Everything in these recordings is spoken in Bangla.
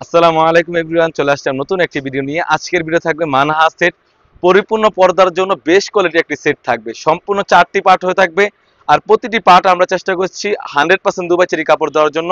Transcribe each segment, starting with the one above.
আসসালামু আলাইকুম এভরিওয়ান, চলে আসলাম নতুন একটি ভিডিও নিয়ে। আজকের ভিডিও থাকবে মানহা সেট। পরিপূর্ণ পর্দার জন্য বেশ কোয়ালিটি একটি সেট থাকবে, সম্পূর্ণ 4টি পার্ট হয়ে থাকবে। আর প্রতিটি পার্ট আমরা চেষ্টা করছি 100% দুবাই চেরি কাপড় দেওয়ার জন্য।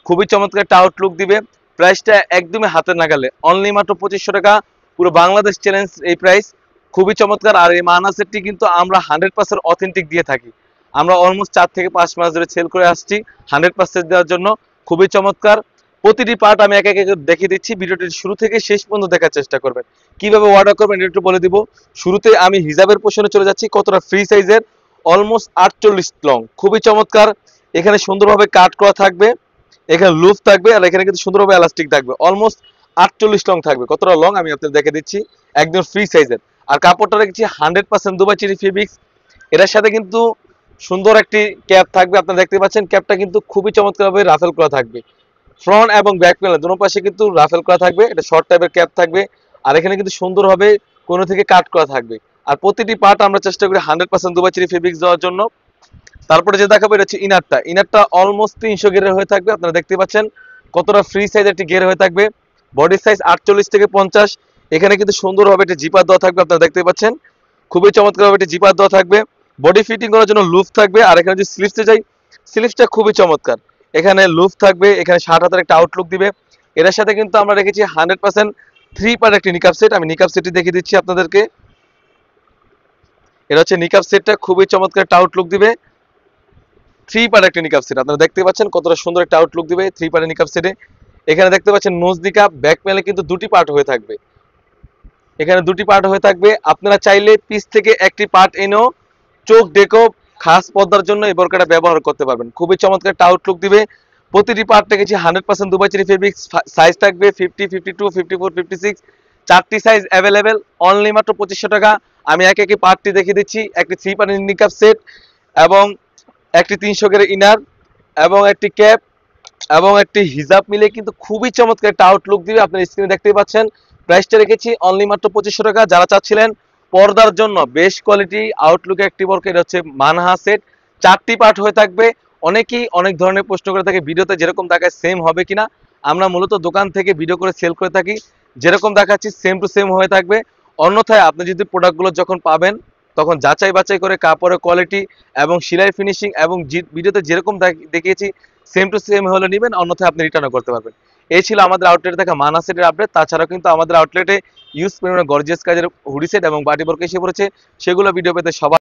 খুবই চমৎকার একটা আউটলুক দিবে। প্রাইসটা একদমই হাতের নাগালে, অনলি মাত্র 2500 টাকা। পুরো বাংলাদেশ চ্যালেঞ্জ এই প্রাইস, খুবই চমৎকার। আর এই মানহা সেটটি কিন্তু আমরা 100% অথেন্টিক দিয়ে থাকি। আমরা অলমোস্ট 4 থেকে 5 মাস ধরে সেল করে আসছি 100% দেওয়ার জন্য। খুবই চমৎকার। প্রতিটি পার্ট আমি এক এক দেখিয়ে দিচ্ছি, ভিডিওটির শুরু থেকে শেষ পর্যন্ত দেখার চেষ্টা করবেন। কিভাবে অর্ডার করবেন এটা একটু বলে দিব। শুরুতে আমি হিজাবের পোর্শনে চলে যাচ্ছি, কতটা ফ্রি সাইজের, অলমোস্ট 48 লং, খুবই চমৎকার। এখানে সুন্দরভাবে কাট করা থাকবে, এখানে লুফ থাকবে, আর এখানে কিন্তু সুন্দরভাবে এলাস্টিক থাকবে। অলমোস্ট 48 লং থাকবে। কতটা লং আমি আপনাদের দেখে দিচ্ছি, একদম ফ্রি সাইজের। আর কাপড়টা রেখেছি 100% দুবাই চেরি ফেব্রিক্স। এটার সাথে কিন্তু সুন্দর একটি ক্যাপ থাকবে, আপনারা দেখতে পাচ্ছেন। ক্যাপটা কিন্তু খুবই চমৎকারভাবে রাফেল করা থাকবে। ফ্রন্ট এবং ব্যাক প্যানেল দুটো পাশে কিন্তু রাফেল করা থাকবে। এটা শর্ট টাইপের ক্যাপ থাকবে, আর এখানে কিন্তু সুন্দরভাবে কোনো থেকে কাট করা থাকবে। আর প্রতিটি পার্ট আমরা চেষ্টা করি 100% দুবাই চেরি ফেব্রিক্স দেওয়ার জন্য। তারপরে যে দেখাবো এটা হচ্ছে ইনারটা। ইনারটা অলমোস্ট 300 গেরের হয়ে থাকবে, আপনারা দেখতে পাচ্ছেন কতটা ফ্রি সাইজ একটি গের হয়ে থাকবে। বডি সাইজ 48 থেকে 50। এখানে কিন্তু সুন্দরভাবে একটা জিপার দেওয়া থাকবে, আপনারা দেখতে পাচ্ছেন। খুবই চমৎকারভাবে একটা জিপার দেওয়া থাকবে। বডি ফিটিং করার জন্য লুফ থাকবে। আর এখানে যদি স্লিভসে যাই, স্লিভসটা খুবই চমৎকার। এখানে লুফ থাকবে, এখানে 60 হাতের একটা আউটলুক দিবে। এটার সাথে কিন্তু আমরা রেখেছি 100% 3 পার্ট একটি নিকাপ সেট। আমি নিকাপ সেটটি দেখিয়ে দিচ্ছি আপনাদেরকে। এটা হচ্ছে নিকাপ সেটটা, খুবই চমৎকার একটা আউটলুক দিবে। 3 পার্ট একটা নিকাপ সেট, আপনারা দেখতে পাচ্ছেন কতটা সুন্দর একটা আউটলুক দিবে 3 পার্টের নিকাপ সেটে। এখানে দেখতে পাচ্ছেন নোজ নিকাপ, ব্যাক প্যানেলে কিন্তু দুটি পার্ট হয়ে থাকবে। এখানে দুটি পার্ট হয়ে থাকবে। আপনারা চাইলে পিস থেকে একটি পার্ট এনেও চোখ ডেকেও খাস পর্দার জন্য এই বোরকাটা ব্যবহার করতে পারবেন। খুবই চমৎকার একটা আউটলুক দিবে। প্রতিটি পার্ট রেখেছি 100% দুবাই চেরি ফেব্রিক্স। সাইজ থাকবে 50, 52, 54, 56। 4টি সাইজ অ্যাভেলেবেল, অনলি মাত্র 2500 টাকা। আমি এক একে পার্টটি দেখিয়ে দিচ্ছি। একটি 3 পার্টের নিকাপ সেট, এবং একটি 300 গের ইনার, এবং একটি ক্যাপ, এবং একটি হিজাব মিলে কিন্তু খুবই চমৎকার একটা আউটলুক দিবে। আপনার স্ক্রিনে দেখতেই পাচ্ছেন। প্রাইসটা রেখেছি অনলি মাত্র 2500 টাকা। যারা চাচ্ছিলেন পর্দার জন্য বেশ কোয়ালিটি আউটলুকে একটি বোরকা, এটা হচ্ছে মানহা সেট। 4টি পার্ট হয়ে থাকবে। অনেকেই অনেক ধরনের প্রশ্ন করে থাকে ভিডিওতে যেরকম দেখায় সেম হবে কিনা। আমরা মূলত দোকান থেকে ভিডিও করে সেল করে থাকি, যেরকম দেখাচ্ছি সেম টু সেম হয়ে থাকবে। অন্যথায় আপনি যদি প্রোডাক্টগুলো যখন পাবেন তখন যাচাই বাছাই করে কাপড়ের কোয়ালিটি এবং সেলাই ফিনিশিং এবং ভিডিওতে যেরকম দেখিয়েছি সেম টু সেম হলে নেবেন, অন্যথায় আপনি রিটার্নও করতে পারবেন। এই ছিল আমাদের আউটলেটে থাকা মানহা সেটের আপডেট। তাছাড়াও কিন্তু আমাদের আউটলেটে ইউজ পরিমাণে গর্জিয়াস কাজের হুডি সেট এবং বাটি বোরকা এসে পড়েছে। সেগুলো ভিডিও পেতে সবাই